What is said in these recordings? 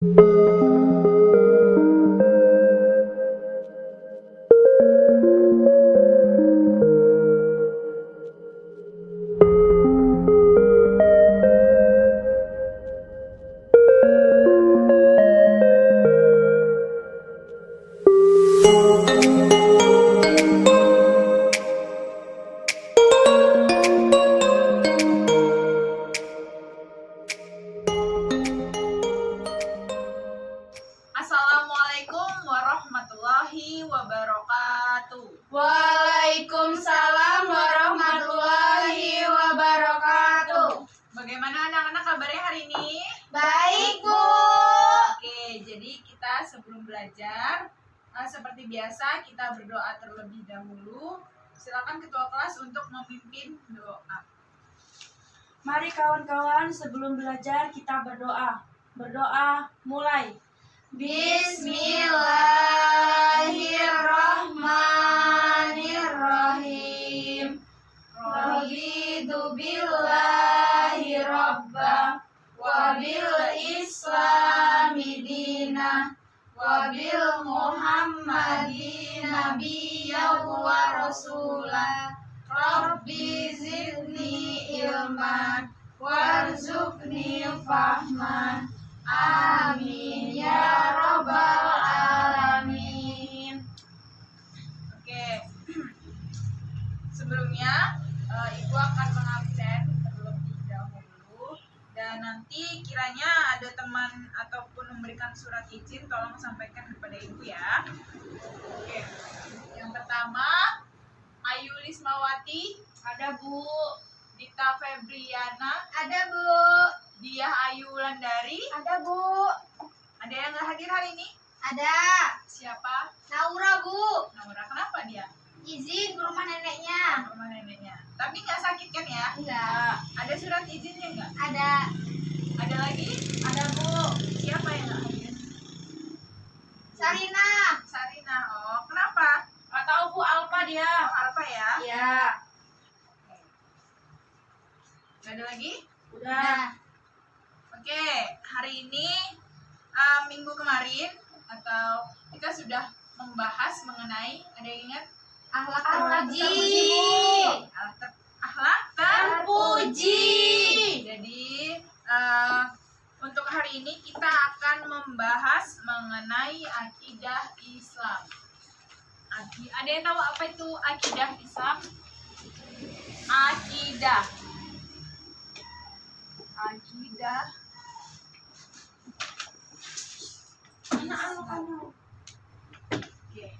Assalamualaikum warahmatullahi wabarakatuh. Waalaikumsalam warahmatullahi wabarakatuh. Bagaimana anak-anak kabarnya hari ini? Baik, Bu. Oke, jadi kita sebelum belajar, seperti biasa kita berdoa terlebih dahulu. Silakan ketua kelas untuk memimpin doa. Mari kawan-kawan, sebelum belajar kita berdoa. Berdoa mulai. Bismillahirrahmanirrahim. Raditu billahi rabba wa bil islami dina wa bil muhammadi nabiyya wa rasula. Rabbi zidni ilman warzuqni fahman. Amin ya rabbal alamin. Oke. Sebelumnya Ibu akan mengabsen terlebih dahulu, dan nanti kiranya ada teman ataupun memberikan surat izin, tolong sampaikan kepada Ibu ya. Oke. Yang pertama, Ayu Lismawati. Ada, Bu. Dita Febriana. Ada, Bu. Diah Ayu Wulandari. Ada, Bu. Ada yang nggak hadir hari ini? Ada. Siapa? Naura, Bu. Naura. Kenapa dia? Izin ke rumah neneknya. Rumah neneknya. Tapi nggak sakit kan ya? Enggak. Ada surat izinnya nggak? Ada. Ada lagi? Ada, Bu. Siapa yang nggak hadir? Sarina. Sarina. Oh, kenapa? Nggak tahu, Bu. Alpa dia. Oh, apa ya? Iya. Nggak ada lagi? Udah. Oke, hari ini minggu kemarin atau kita sudah membahas mengenai, ada yang ingat? Akhlak terpuji. Akhlak terpuji. Jadi untuk hari ini kita akan membahas mengenai akidah Islam. Ada yang tahu apa itu akidah Islam? Akidah. Oke.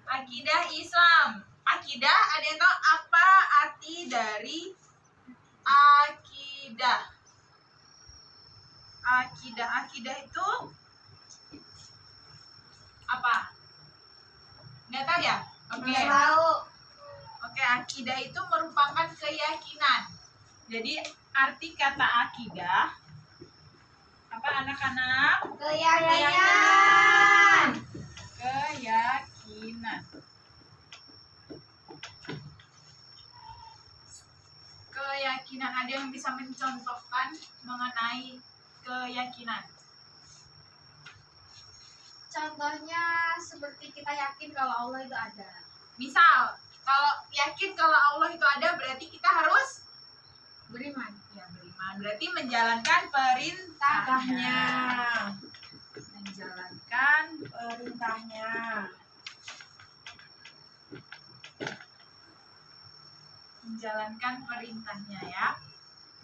Akidah Islam. Akidah, ada yang tahu apa arti dari akidah? Akidah itu apa? Nggak tahu ya? Oke. Tahu. Oke, akidah itu merupakan keyakinan. Jadi arti kata akidah apa, anak-anak? Keyakinan. Keyakinan. Ada yang bisa mencontohkan mengenai keyakinan? Contohnya seperti kita yakin kalau Allah itu ada. Misal, kalau yakin kalau Allah itu ada, berarti kita harus Beriman. ya beriman. Berarti menjalankan perintahnya. Menjalankan perintahnya ya.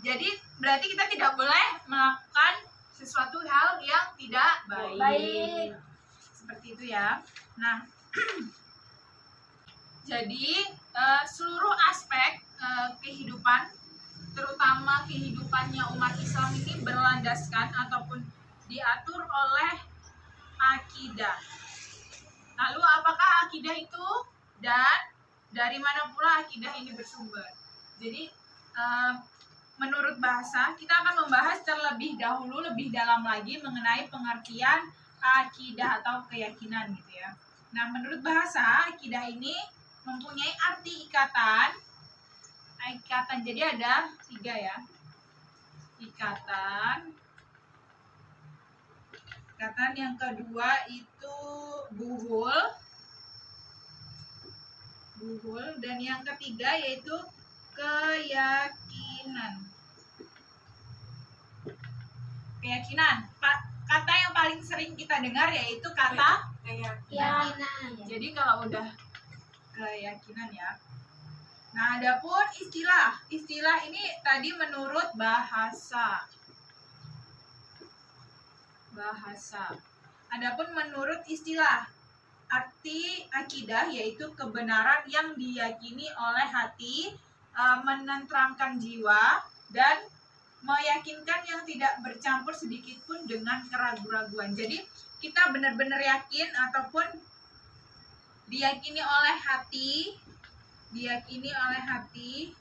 Jadi berarti kita tidak boleh melakukan sesuatu hal yang tidak baik. Seperti itu ya. Nah, jadi seluruh aspek kehidupan, terutama kehidupannya umat Islam ini berlandaskan ataupun diatur oleh akidah. Lalu apakah akidah itu, dan dari mana pula akidah ini bersumber? Jadi menurut bahasa, kita akan membahas terlebih dahulu lebih dalam lagi mengenai pengertian akidah atau keyakinan gitu ya. Nah, menurut bahasa, akidah ini mempunyai arti ikatan. Jadi ada 3 ya. Ikatan, Tingkatan yang kedua itu buhul. Dan yang ketiga yaitu keyakinan. Kata yang paling sering kita dengar yaitu kata Keyakinan. Jadi kalau udah keyakinan ya. Nah, adapun istilah ini tadi menurut bahasa. Adapun menurut istilah, arti akidah yaitu kebenaran yang diyakini oleh hati, menenteramkan jiwa, dan meyakinkan yang tidak bercampur sedikit pun dengan keraguan-raguan. Jadi kita benar-benar yakin ataupun diyakini oleh hati,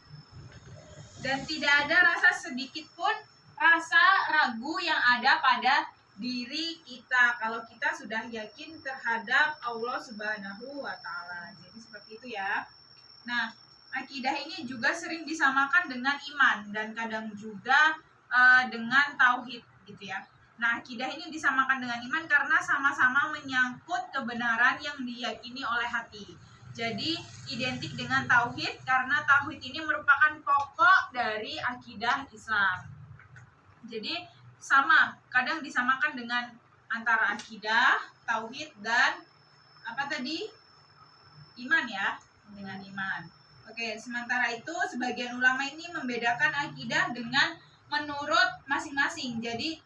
dan tidak ada rasa sedikit pun rasa ragu yang ada pada diri kita kalau kita sudah yakin terhadap Allah Subhanahu wa Ta'ala. Jadi seperti itu ya. Nah, akidah ini juga sering disamakan dengan iman dan kadang juga dengan tauhid gitu ya. Nah, akidah ini disamakan dengan iman karena sama-sama menyangkut kebenaran yang diyakini oleh hati. Jadi identik dengan tauhid karena tauhid ini merupakan pokok dari akidah Islam. Jadi sama, kadang disamakan dengan antara akidah, tauhid, dan apa tadi? Iman ya, dengan iman. Oke, sementara itu sebagian ulama ini membedakan akidah dengan menurut masing-masing. Jadi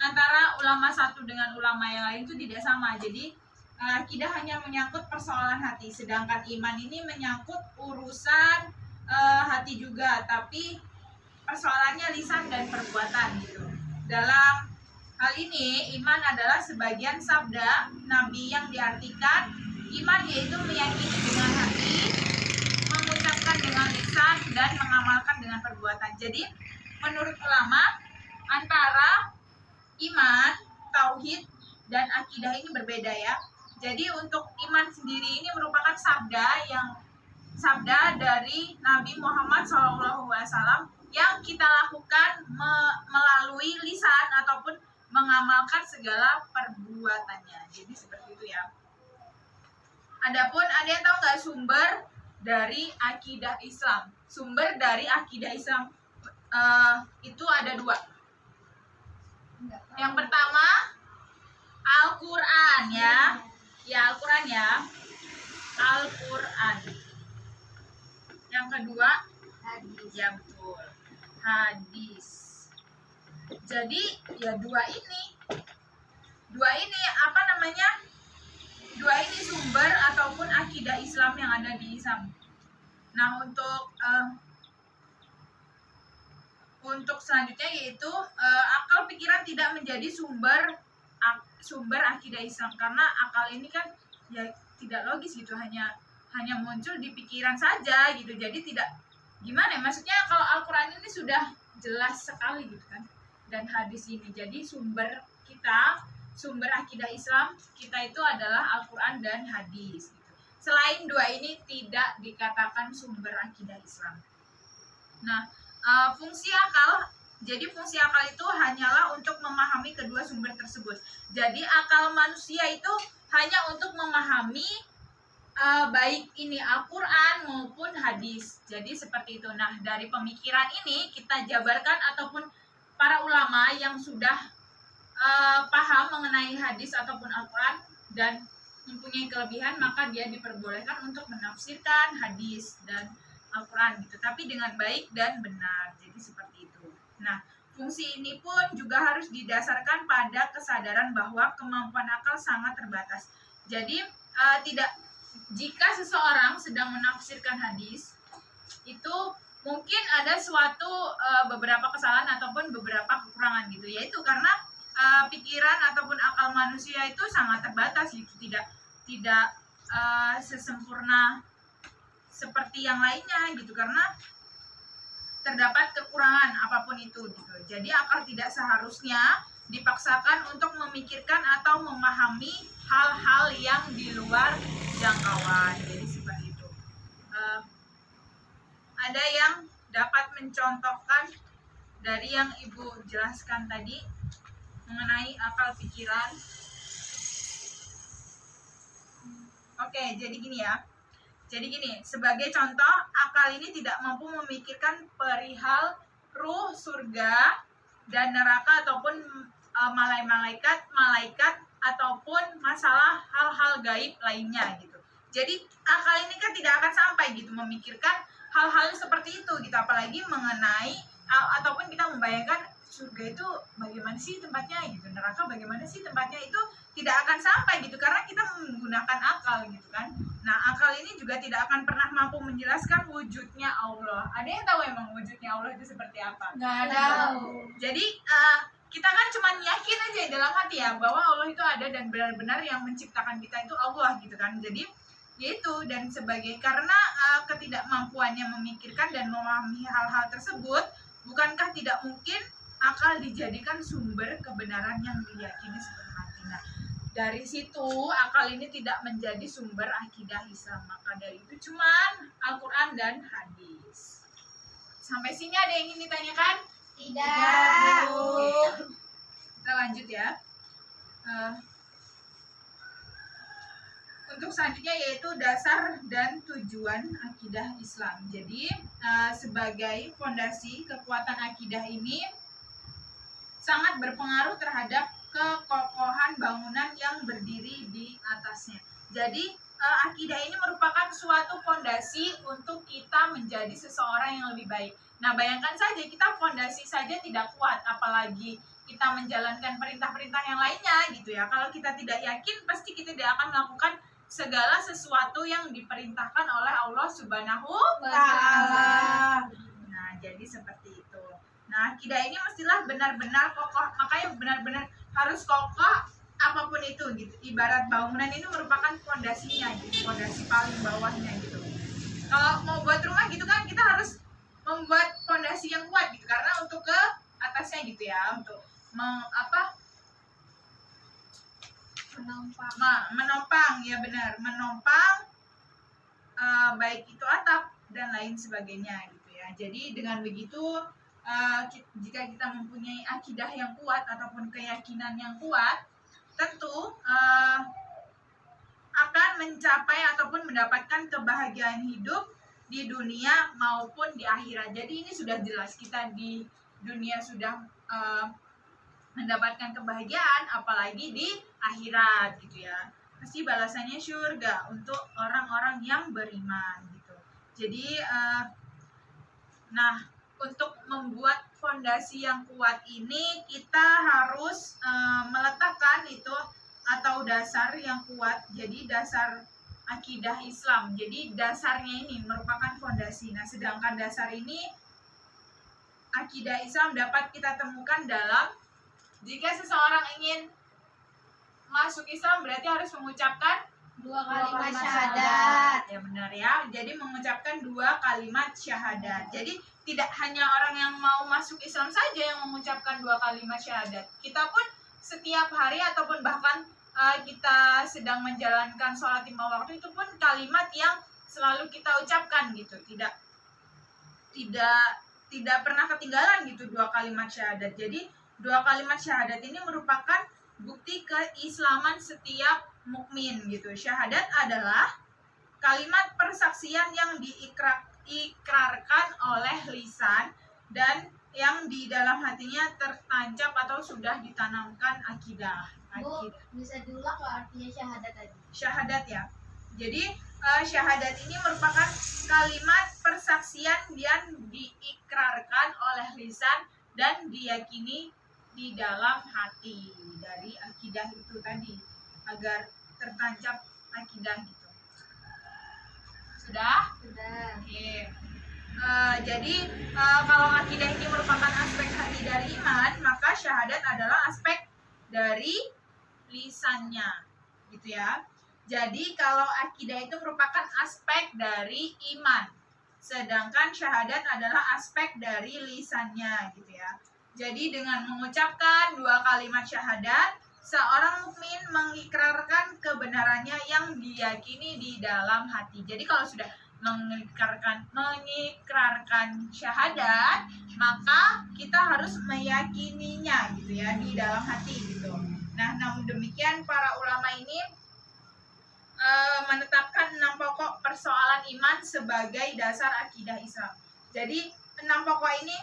antara ulama satu dengan ulama yang lain itu tidak sama. Jadi akidah hanya menyangkut persoalan hati, sedangkan iman ini menyangkut urusan hati juga, tapi persoalannya lisan dan perbuatan gitu. Dalam hal ini, iman adalah sebagian sabda Nabi yang diartikan iman yaitu meyakini dengan hati, mengucapkan dengan lisan, dan mengamalkan dengan perbuatan. Jadi, menurut ulama, antara iman, tauhid, dan akidah ini berbeda ya. Jadi, untuk iman sendiri ini merupakan sabda dari Nabi Muhammad SAW yang kita lakukan melalui lisan ataupun mengamalkan segala perbuatannya. Jadi seperti itu ya. Adapun ada yang tahu nggak sumber dari akidah Islam? Sumber dari akidah Islam itu ada dua. Yang pertama Al-Quran ya. Ya Al-Quran ya. Al-Quran. Yang kedua Hadis. ya betul. Hadis. Jadi ya dua ini apa namanya? Dua ini sumber ataupun akidah Islam yang ada di Islam. Nah, untuk selanjutnya yaitu akal pikiran tidak menjadi sumber akidah Islam karena akal ini kan ya tidak logis gitu, hanya muncul di pikiran saja gitu. Jadi tidak gimana ya, maksudnya kalau Al-Quran ini sudah jelas sekali gitu kan, dan hadis ini jadi sumber akidah Islam kita itu adalah Al-Quran dan hadis gitu. Selain dua ini tidak dikatakan sumber akidah Islam. Nah, fungsi akal itu hanyalah untuk memahami kedua sumber tersebut. Jadi akal manusia itu hanya untuk memahami baik ini Al-Quran maupun hadis. Jadi seperti itu. Nah, dari pemikiran ini kita jabarkan ataupun para ulama yang sudah paham mengenai hadis ataupun Al-Quran dan mempunyai kelebihan, maka dia diperbolehkan untuk menafsirkan hadis dan Al-Quran gitu, tapi dengan baik dan benar. Jadi seperti itu. Nah, fungsi ini pun juga harus didasarkan pada kesadaran bahwa kemampuan akal sangat terbatas. Jadi jika seseorang sedang menafsirkan hadis, itu mungkin ada suatu beberapa kesalahan ataupun beberapa kekurangan gitu, yaitu karena pikiran ataupun akal manusia itu sangat terbatas gitu, tidak sesempurna seperti yang lainnya gitu, karena terdapat kekurangan apapun itu gitu. Jadi akal tidak seharusnya dipaksakan untuk memikirkan atau memahami hal-hal yang di luar jangkauan. Jadi seperti itu. Ada yang dapat mencontohkan dari yang Ibu jelaskan tadi? mengenai akal pikiran. Oke, jadi gini ya. Jadi gini, sebagai contoh, akal ini tidak mampu memikirkan perihal ruh, surga, dan neraka ataupun malaikat ataupun masalah hal-hal gaib lainnya gitu. Jadi akal ini kan tidak akan sampai gitu memikirkan hal-hal seperti itu gitu, apalagi mengenai ataupun kita membayangkan surga itu bagaimana sih tempatnya gitu, neraka bagaimana sih tempatnya, itu tidak akan sampai gitu karena kita menggunakan akal gitu kan. Nah, akal ini juga tidak akan pernah mampu menjelaskan wujudnya Allah. Ada yang tahu emang wujudnya Allah itu seperti apa? Nggak tahu. Jadi kita kan cuma yakin aja dalam hati ya bahwa Allah itu ada dan benar-benar yang menciptakan kita itu Allah gitu kan. Jadi yaitu, dan sebagai karena ketidakmampuannya memikirkan dan memahami hal-hal tersebut, bukankah tidak mungkin akal dijadikan sumber kebenaran yang diyakini sepenuh hati. Nah, dari situ akal ini tidak menjadi sumber akidah Islam. Maka dari itu cuman Al-Quran dan hadis. Sampai sini ada yang ingin ditanyakan? Tidak. Oke. Kita lanjut ya. Untuk selanjutnya yaitu dasar dan tujuan akidah Islam. Jadi sebagai fondasi kekuatan akidah ini sangat berpengaruh terhadap kekokohan bangunan yang berdiri di atasnya. Jadi akidah ini merupakan suatu fondasi untuk kita menjadi seseorang yang lebih baik. Nah, bayangkan saja kita fondasi saja tidak kuat, apalagi kita menjalankan perintah-perintah yang lainnya gitu ya. Kalau kita tidak yakin, pasti kita tidak akan melakukan segala sesuatu yang diperintahkan oleh Allah Subhanahu wa Ta'ala. Nah, jadi seperti itu. Nah, akidah ini mestilah benar-benar kokoh, makanya benar-benar harus kokoh apapun itu gitu. Ibarat bangunan ini merupakan fondasinya gitu, fondasi paling bawahnya gitu. Kalau mau buat rumah gitu kan, kita harus membuat fondasi yang kuat gitu, karena untuk ke atasnya gitu ya, untuk menopang ya, benar, menopang baik itu atap dan lain sebagainya gitu ya. Jadi dengan begitu jika kita mempunyai akidah yang kuat ataupun keyakinan yang kuat, tentu akan mencapai ataupun mendapatkan kebahagiaan hidup di dunia maupun di akhirat. Jadi ini sudah jelas, kita di dunia sudah mendapatkan kebahagiaan, apalagi di akhirat gitu ya. Pasti balasannya surga untuk orang-orang yang beriman gitu. Jadi nah, untuk membuat fondasi yang kuat ini kita harus meletakkan itu atau dasar yang kuat. Jadi dasar akidah Islam. Jadi dasarnya ini merupakan fondasi. Nah, sedangkan dasar ini akidah Islam dapat kita temukan dalam, jika seseorang ingin masuk Islam berarti harus mengucapkan 2 kalimat syahadat. Ya benar ya. Jadi mengucapkan 2 kalimat syahadat. Jadi tidak hanya orang yang mau masuk Islam saja yang mengucapkan 2 kalimat syahadat. Kita pun setiap hari ataupun bahkan kita sedang menjalankan sholat 5 waktu itu pun kalimat yang selalu kita ucapkan gitu. Tidak pernah ketinggalan gitu 2 kalimat syahadat. Jadi 2 kalimat syahadat ini merupakan bukti keislaman setiap mukmin gitu. Syahadat adalah kalimat persaksian yang diikrarkan oleh lisan dan yang di dalam hatinya tertancap atau sudah ditanamkan akidah. Bu, bisa diulang nggak artinya syahadat tadi? Syahadat ya. Jadi syahadat ini merupakan kalimat persaksian yang diikrarkan oleh lisan dan diyakini di dalam hati dari akidah itu tadi, agar tertancap akidah gitu. Sudah? Sudah. Oke. Jadi kalau akidah ini merupakan aspek hati dari iman, maka syahadat adalah aspek dari lisannya gitu ya. Jadi kalau akidah itu merupakan aspek dari iman, sedangkan syahadat adalah aspek dari lisannya gitu ya. Jadi dengan mengucapkan 2 kalimat syahadat, seorang mukmin mengikrarkan kebenarannya yang diyakini di dalam hati. Jadi kalau sudah mengikrarkan syahadat, maka kita harus meyakininya gitu ya di dalam hati gitu. Nah, namun demikian para ulama ini menetapkan 6 pokok persoalan iman sebagai dasar akidah Islam. Jadi 6 pokok ini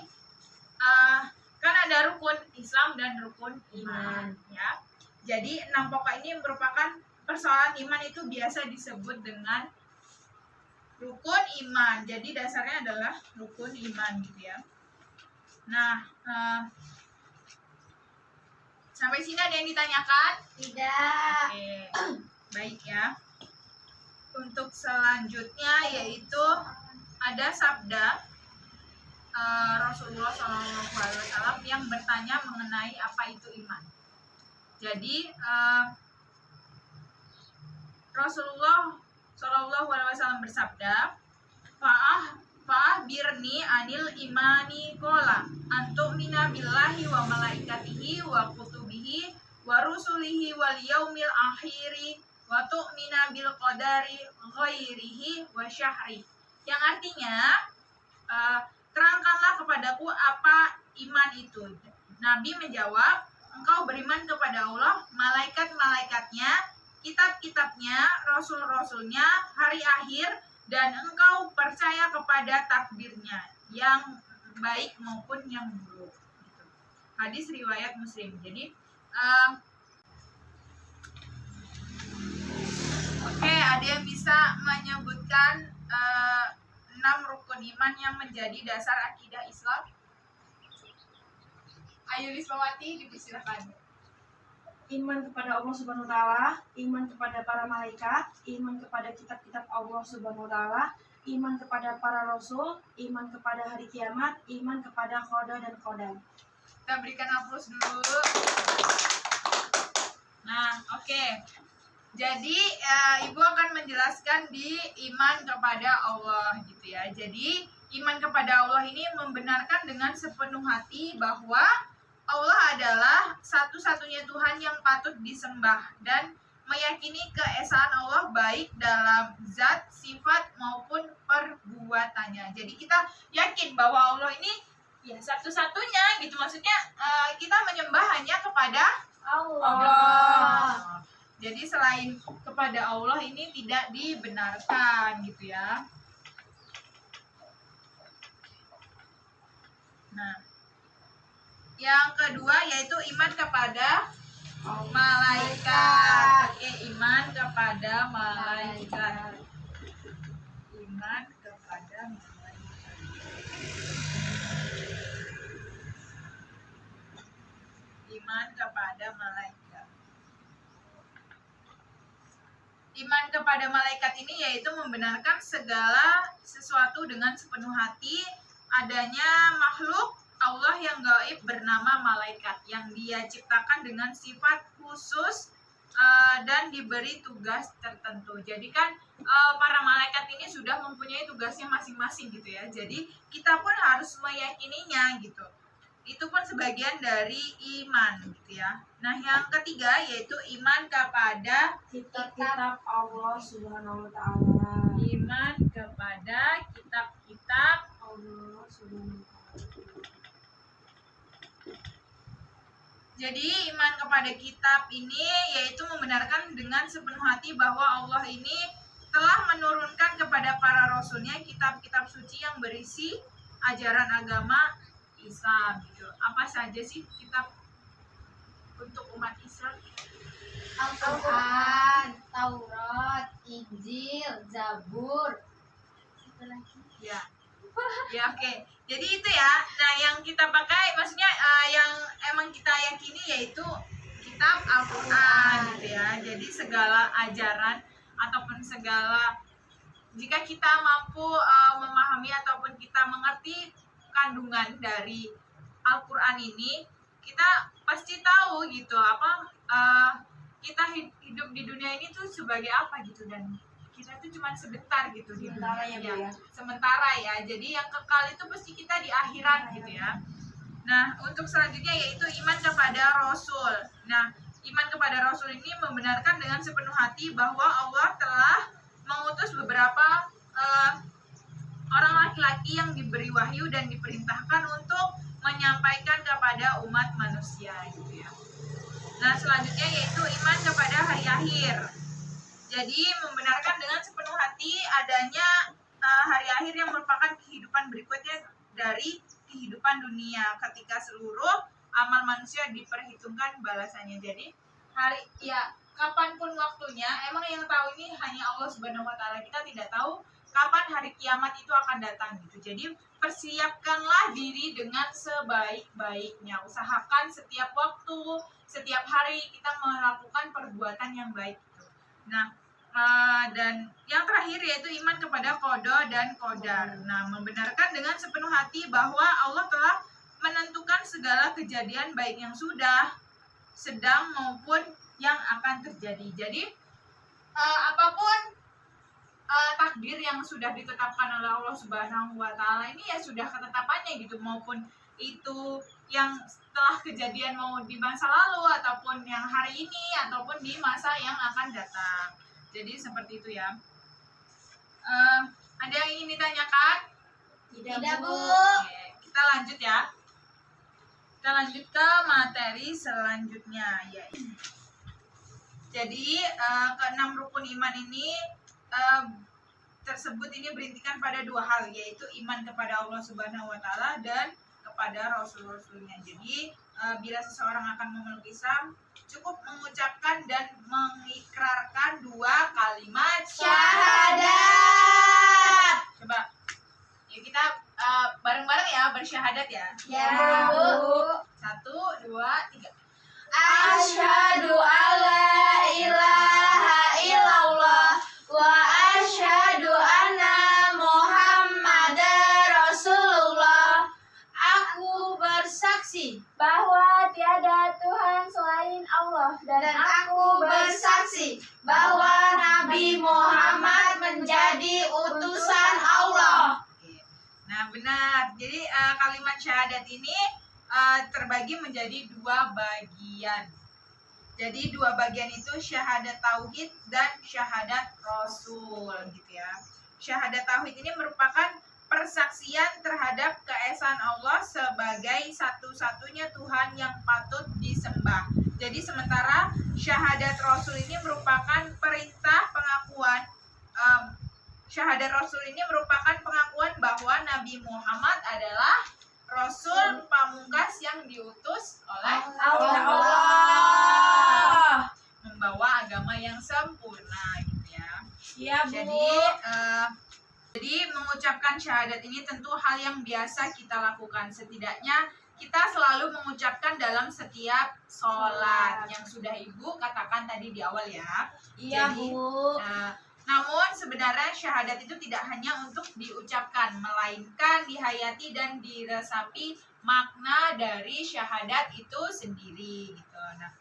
kan ada rukun Islam dan rukun iman ya. Jadi 6 pokok ini merupakan persoalan iman, itu biasa disebut dengan rukun iman. Jadi dasarnya adalah rukun iman gitu ya. Nah, sampai sini ada yang ditanyakan? Tidak. Oke, baik ya. Untuk selanjutnya yaitu ada sabda Rasulullah SAW yang bertanya mengenai apa itu iman. Jadi Rasulullah SAW bersabda, Fa'ahbirni anil imani kola antu'mina billahi wa malaikatihi wa kutubihi wa rusulihi wal yaumil akhiri wa tu'mina bil qadari ghairihi wa syahri. Yang artinya terangkanlah kepadaku apa iman itu. Nabi menjawab, engkau beriman kepada Allah, malaikat-malaikatnya, kitab-kitabnya, rasul-rasulnya, hari akhir, dan engkau percaya kepada takdirnya yang baik maupun yang buruk. Hadis riwayat Muslim. Jadi oke, ada yang bisa menyebutkan 6 rukun iman yang menjadi dasar akidah Islam? Ayo Lismawati, dipersilakan. Iman kepada Allah Subhanahu wa taala, iman kepada para malaikat, iman kepada kitab-kitab Allah Subhanahu wa taala, iman kepada para rasul, iman kepada hari kiamat, iman kepada qada dan qadar. Kita berikan aplaus dulu. Nah, oke. Jadi Ibu akan menjelaskan di iman kepada Allah gitu ya. Jadi iman kepada Allah ini membenarkan dengan sepenuh hati bahwa Allah adalah satu-satunya Tuhan yang patut disembah dan meyakini keesaan Allah baik dalam zat, sifat maupun perbuatannya. Jadi kita yakin bahwa Allah ini ya satu-satunya gitu. Maksudnya kita menyembah hanya kepada Allah. Jadi selain kepada Allah ini tidak dibenarkan gitu ya. Nah, yang kedua yaitu iman kepada malaikat. Oke, iman kepada malaikat. Iman kepada malaikat. Iman kepada malaikat. Iman kepada malaikat ini yaitu membenarkan segala sesuatu dengan sepenuh hati, adanya makhluk Allah yang gaib bernama malaikat yang dia ciptakan dengan sifat khusus dan diberi tugas tertentu. Jadi kan para malaikat ini sudah mempunyai tugasnya masing-masing gitu ya. Jadi kita pun harus meyakininya gitu. Itu pun sebagian dari iman gitu ya. Nah, yang ketiga yaitu iman kepada Kitab-kitab Allah Subhanahu wa taala. Iman kepada kitab-kitab Allah Subhanahu wa taala. Jadi iman kepada kitab ini yaitu membenarkan dengan sepenuh hati bahwa Allah ini telah menurunkan kepada para rasulnya kitab-kitab suci yang berisi ajaran agama Islam gitu. Apa saja sih kitab untuk umat Islam? Al-Quran, Taurat, Injil, Zabur. Satu lagi. Ya. Ya, oke. Jadi itu ya. Nah, yang kita pakai maksudnya yang emang kita yakini yaitu kitab Al-Quran gitu ya. Jadi segala ajaran ataupun segala jika kita mampu memahami ataupun kita mengerti kandungan dari Al-Quran ini, kita pasti tahu gitu apa kita hidup di dunia ini tuh sebagai apa gitu, dan kita tuh cuma sebentar gitu di Sementara dunia. ya, Bu, ya. Sementara ya. Jadi yang kekal itu pasti kita di akhirat gitu ya. Nah, untuk selanjutnya yaitu iman kepada Rasul. Nah, iman kepada Rasul ini membenarkan dengan sepenuh hati bahwa Allah telah mengutus beberapa orang laki-laki yang diberi wahyu dan diperintahkan untuk menyampaikan kepada umat manusia gitu ya. Nah, selanjutnya yaitu iman kepada hari akhir. Jadi membenarkan dengan sepenuh hati adanya hari akhir yang merupakan kehidupan berikutnya dari kehidupan dunia ketika seluruh amal manusia diperhitungkan balasannya. Jadi hari ya kapanpun waktunya, emang yang tahu ini hanya Allah Subhanahu wa taala. Kita tidak tahu kapan hari kiamat itu akan datang gitu. Jadi persiapkanlah diri dengan sebaik-baiknya. Usahakan setiap waktu, setiap hari kita melakukan perbuatan yang baik gitu. Nah, dan yang terakhir yaitu iman kepada qada dan qadar. Nah, membenarkan dengan sepenuh hati bahwa Allah telah menentukan segala kejadian baik yang sudah, sedang maupun yang akan terjadi. Jadi apapun takdir yang sudah ditetapkan oleh Allah Subhanahu wa taala ini ya sudah ketetapannya gitu, maupun itu yang telah kejadian mau di masa lalu ataupun yang hari ini ataupun di masa yang akan datang. Jadi seperti itu ya. Ada yang ingin ditanyakan? Tidak, Bu. Oke, kita lanjut ya. Kita lanjut ke materi selanjutnya ya. Jadi keenam rukun iman ini tersebut ini berintikan pada dua hal, yaitu iman kepada Allah Subhanahu wa taala dan kepada rasul-rasulnya. Jadi bila seseorang akan memeluk Islam, cukup mengucapkan dan mengikrarkan dua kalimat Syahadat. Coba ya kita bareng-bareng ya bersyahadat ya. Ya, Bu. 1, 2, 3. Asyhadu alla ilaha illallah wa asyhadu anna Muhammadar Rasulullah. Aku bersaksi bahwa tiada Tuhan selain Allah dan aku bersaksi bahwa Nabi Muhammad menjadi utusan Allah. Nah, benar. Jadi kalimat syahadat ini terbagi menjadi dua bagian. Jadi dua bagian itu syahadat tauhid dan syahadat rasul gitu ya. Syahadat tauhid ini merupakan persaksian terhadap keesaan Allah sebagai satu-satunya Tuhan yang patut disembah. Jadi sementara syahadat rasul ini merupakan perintah pengakuan syahadat rasul ini merupakan pengakuan bahwa Nabi Muhammad adalah rasul pamungkas yang diutus oleh Allah membawa agama yang sempurna gitu ya. Iya, Bu. Jadi mengucapkan syahadat ini tentu hal yang biasa kita lakukan. Setidaknya kita selalu mengucapkan dalam setiap sholat yang sudah Ibu katakan tadi di awal ya. Iya, Jadi, Bu. namun sebenarnya syahadat itu tidak hanya untuk diucapkan, melainkan dihayati dan diresapi makna dari syahadat itu sendiri gitu. Nah,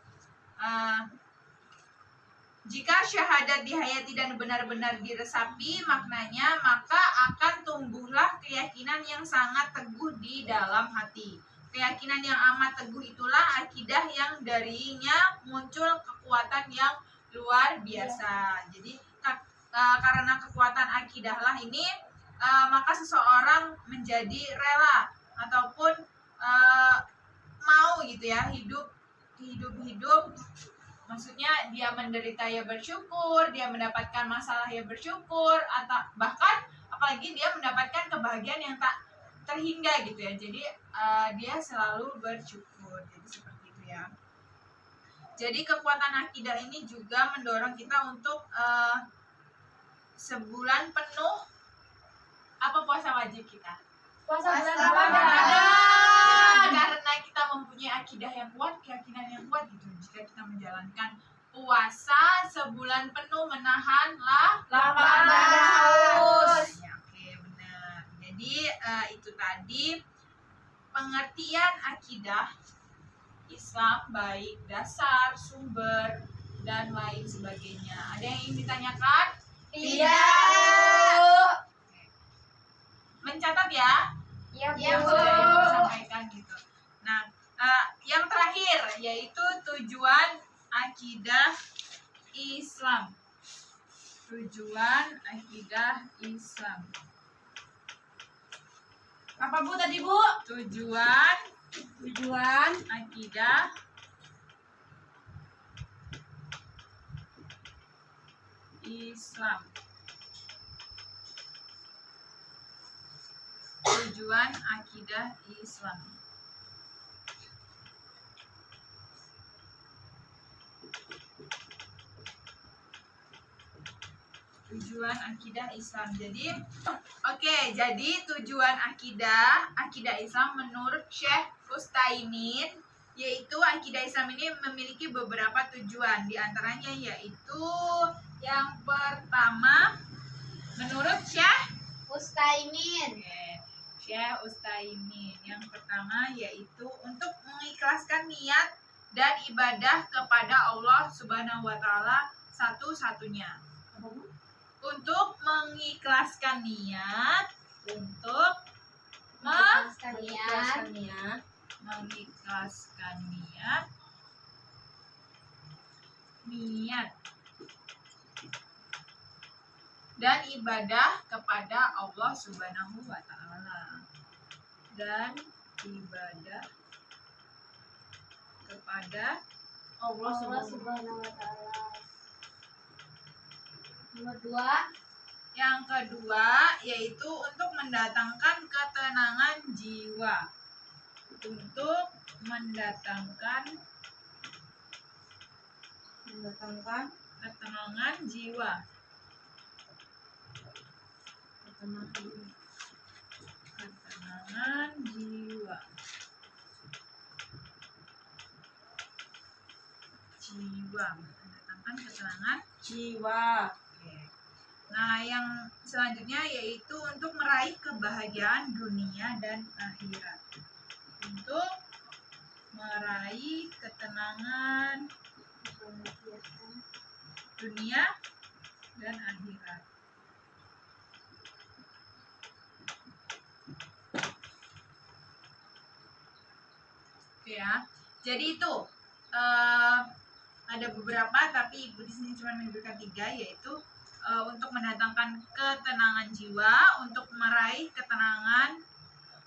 jika syahadat dihayati dan benar-benar diresapi maknanya, maka akan tumbuhlah keyakinan yang sangat teguh di dalam hati. Keyakinan yang amat teguh itulah akidah yang darinya muncul kekuatan yang luar biasa. Jadi karena kekuatan akidahlah ini maka seseorang menjadi rela ataupun mau gitu ya hidup maksudnya dia menderita ya bersyukur, dia mendapatkan masalah ya bersyukur, atau bahkan apalagi dia mendapatkan kebahagiaan yang tak terhingga gitu ya. Jadi dia selalu bersyukur. Jadi seperti itu ya. Jadi kekuatan akidah ini juga mendorong kita untuk sebulan penuh apa puasa wajib kita? puasa bulan Puasa Ramadan. Ramadan. Karena kita mempunyai akidah yang kuat, keyakinan yang kuat gitu. Jika kita menjalankan puasa sebulan penuh menahan Lapar dan haus. Ya, oke, benar. Jadi itu tadi pengertian akidah Islam baik dasar, sumber dan lain sebagainya. Ada yang ingin ditanyakan? Tidak. Mencatat ya. Iya, Bu. Iya, Bu. Sudah Ibu sampaikan gitu. Nah, yang terakhir yaitu tujuan akidah Islam. Tujuan akidah Islam. Apa Bu tadi Bu? Tujuan Tujuan akidah Islam. Tujuan akidah Islam. Tujuan akidah Islam. Jadi, jadi tujuan akidah Islam menurut Syekh Utsaimin, yaitu akidah Islam ini memiliki beberapa tujuan. Di antaranya yaitu yang pertama menurut Syekh Utsaimin. Syekh Utsaimin. Yang pertama yaitu untuk mengikhlaskan niat dan ibadah kepada Allah Subhanahu wa taala satu-satunya. Untuk mengikhlaskan niat, untuk Mengikhlaskan niat dan ibadah kepada Allah Subhanahu wa taala. Dan ibadah kepada Allah Allah Subhanahu Subhanahu wa taala. Nomor 2, Yang kedua yaitu untuk mendatangkan ketenangan jiwa. Untuk mendatangkan ketenangan jiwa. Ketenangan jiwa. Mendatangkan ketenangan jiwa. Oke. Nah, yang selanjutnya yaitu untuk meraih kebahagiaan dunia dan akhirat. Untuk meraih ketenangan dunia dan akhirat. Oke ya. Jadi itu ada beberapa, tapi Ibu di sini cuma menyebutkan 3, yaitu untuk mendatangkan ketenangan jiwa, untuk meraih ketenangan,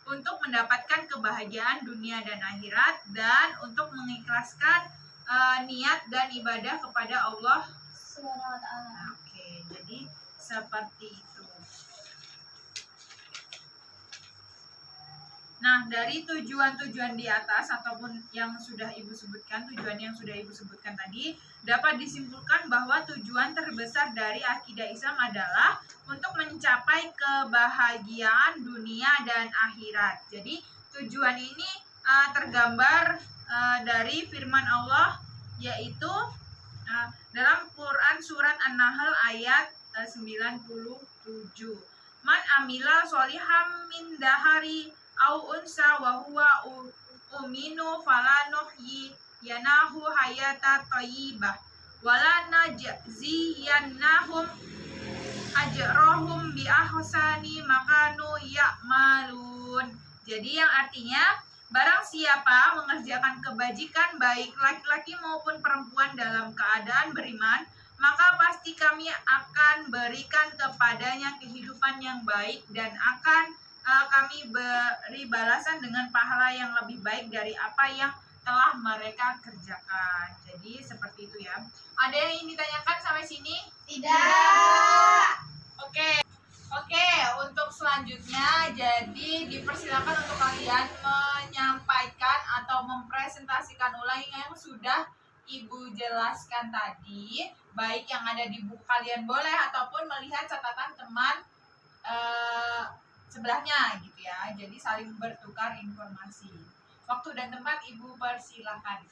untuk mendapatkan kebahagiaan dunia dan akhirat, dan untuk mengikhlaskan niat dan ibadah kepada Allah Subhanahu wa taala. Oke, jadi seperti itu. Nah, dari tujuan-tujuan di atas ataupun yang sudah Ibu sebutkan, tujuan yang sudah Ibu sebutkan tadi, dapat disimpulkan bahwa tujuan terbesar dari akidah Islam adalah untuk mencapai kebahagiaan dunia dan akhirat. Jadi, tujuan ini tergambar dari firman Allah, yaitu dalam Quran surat An-Nahl ayat 97. Man amila soliham min dahari au unsa wa huwa uminu falanuhyi yanahu hayata thayyibah wala najziyannahum ajrahum bi ahsani makanu ya'malun. Jadi yang artinya, barang siapa mengerjakan kebajikan baik laki-laki maupun perempuan dalam keadaan beriman, maka pasti kami akan berikan kepadanya kehidupan yang baik dan akan kami beri balasan dengan pahala yang lebih baik dari apa yang telah mereka kerjakan. Jadi seperti itu ya. Ada yang ingin ditanyakan sampai sini? Tidak. Oke, untuk selanjutnya, jadi dipersilakan untuk kalian menyampaikan atau mempresentasikan ulang yang sudah Ibu jelaskan tadi, baik yang ada di buku kalian boleh ataupun melihat catatan teman sebelahnya gitu ya. Jadi saling bertukar informasi. Waktu dan tempat Ibu persilakan.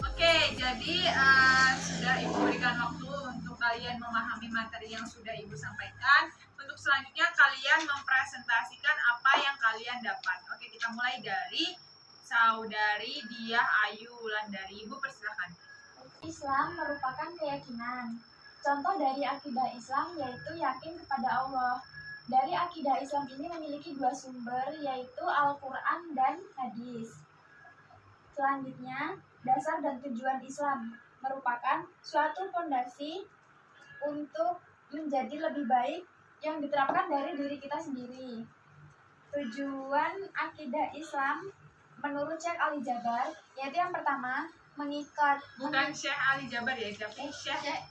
Oke, jadi sudah Ibu berikan waktu untuk kalian memahami materi yang sudah Ibu sampaikan. Untuk selanjutnya kalian mempresentasikan apa yang kalian dapat. Oke, kita mulai dari Saudari Diah Ayu Wulandari. Ibu persilakan. Islam merupakan keyakinan. Contoh dari akidah Islam yaitu yakin kepada Allah. Dari akidah Islam ini memiliki dua sumber yaitu Al-Quran dan hadis. Selanjutnya, dasar dan tujuan Islam merupakan suatu fondasi untuk menjadi lebih baik yang diterapkan dari diri kita sendiri. Tujuan akidah Islam menurut Syekh Ali Jaber yaitu yang pertama mengikat Bukan Syekh Ali Jaber ya, tapi Syekh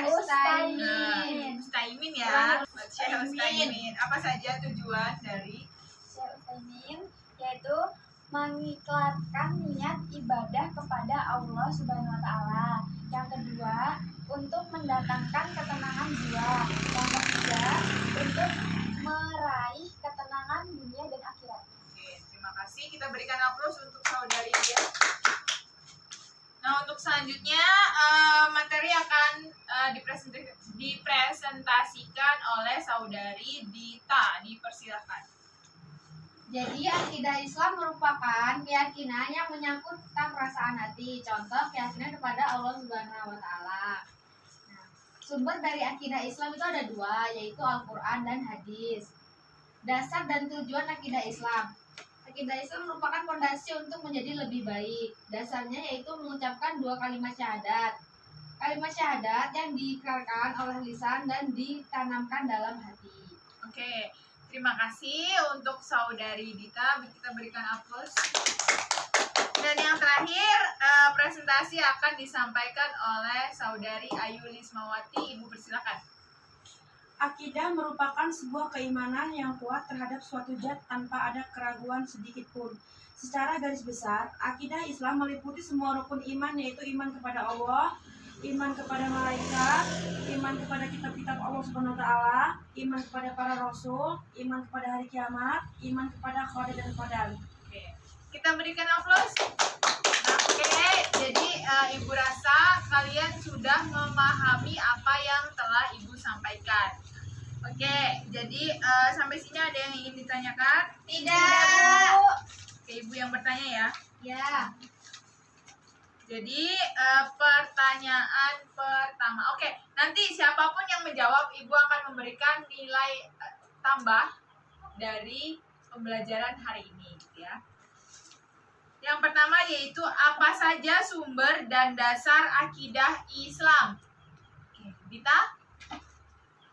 Ustaimin. Ustaimin ya. Syekh Ustaimin. Apa saja tujuan dari Syekh Ustaimin yaitu mengiklatkan niat ibadah kepada Allah Subhanahu wa taala. Yang kedua, untuk mendatangkan ketenangan jiwa. Yang ketiga, untuk meraih ketenangan dunia dan akhirat. Oke, terima kasih. Kita berikan aplaus untuk saudari dia. Nah, untuk selanjutnya materi akan dipresentasikan oleh saudari Dita. Dipersilakan. Jadi akidah Islam merupakan keyakinan yang menyangkut tentang perasaan hati. Contoh keyakinan kepada Allah Subhanahu wa taala. Nah, sumber dari akidah Islam itu ada dua, yaitu Al-Qur'an dan hadis. Dasar dan tujuan akidah Islam. Akidah Islam merupakan fondasi untuk menjadi lebih baik. Dasarnya yaitu mengucapkan dua kalimat syahadat. Kalimat syahadat yang diikrarkan oleh lisan dan ditanamkan dalam hati. Oke, terima kasih untuk saudari Dita. Kita berikan aplaus. Dan yang terakhir, presentasi akan disampaikan oleh saudari Ayu Lismawati. Ibu persilakan. Akidah merupakan sebuah keimanan yang kuat terhadap suatu zat tanpa ada keraguan sedikit pun. Secara garis besar, akidah Islam meliputi semua rukun iman yaitu iman kepada Allah, iman kepada malaikat, iman kepada kitab-kitab Allah Subhanahu wa taala, iman kepada para rasul, iman kepada hari kiamat, iman kepada qada dan qadar. Oke, kita berikan aplaus. Oke, jadi Ibu rasa kalian sudah memahami apa yang telah Ibu sampaikan. Oke, jadi sampai sini ada yang ingin ditanyakan? Tidak. Oke, Ibu yang bertanya ya. Ya. Jadi pertanyaan pertama. Oke, nanti siapapun yang menjawab, Ibu akan memberikan nilai tambah dari pembelajaran hari ini, gitu ya. Yang pertama yaitu apa saja sumber dan dasar akidah Islam? Oke, Dita?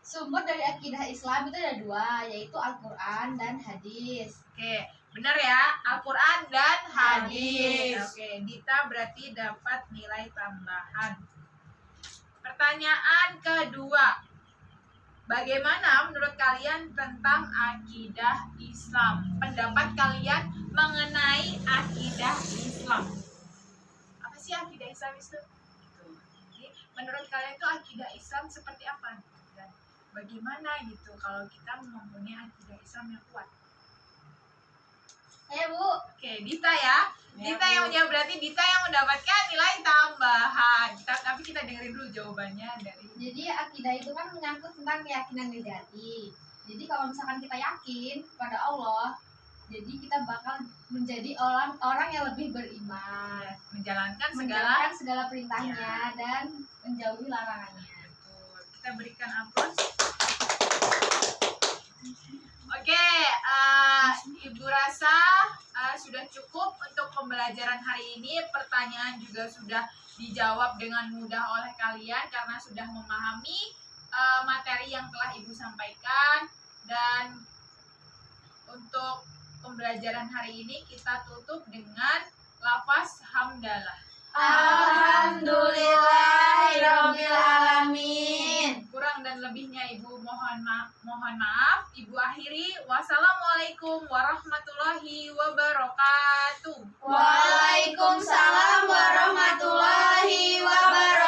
Sumber dari akidah Islam itu ada dua, yaitu Al-Quran dan hadis. Oke, benar ya, Al-Quran dan hadis. Hadis. Oke, Dita berarti dapat nilai tambahan. Pertanyaan kedua, bagaimana menurut kalian tentang akidah Islam? Pendapat kalian mengenai akidah Islam? Apa sih akidah Islam itu? Jadi, menurut kalian itu akidah Islam seperti apa? Dan bagaimana gitu kalau kita mempunyai akidah Islam yang kuat? Ayo Bu. Oke, Dita ya. Dita yang menjawab, berarti Dita yang mendapatkan nilai tambahan. Tapi kita dengerin dulu jawabannya dari. Jadi akidah itu kan menyangkut tentang keyakinan sejati. Jadi kalau misalkan kita yakin kepada Allah, Jadi kita bakal menjadi orang yang lebih beriman, Menjalankan segala. menjalankan segala perintahnya dan menjauhi larangannya. Betul. Kita berikan aplaus. Oke, Ibu rasa sudah cukup untuk pembelajaran hari ini. Pertanyaan juga sudah dijawab dengan mudah oleh kalian karena sudah memahami materi yang telah Ibu sampaikan. Dan untuk pembelajaran hari ini kita tutup dengan lafaz hamdalah. Alhamdulillahirabbil alamin. Kurang dan lebihnya Ibu mohon maaf. Ibu akhiri. Wassalamualaikum warahmatullahi wabarakatuh. Waalaikumsalam warahmatullahi wabarakatuh.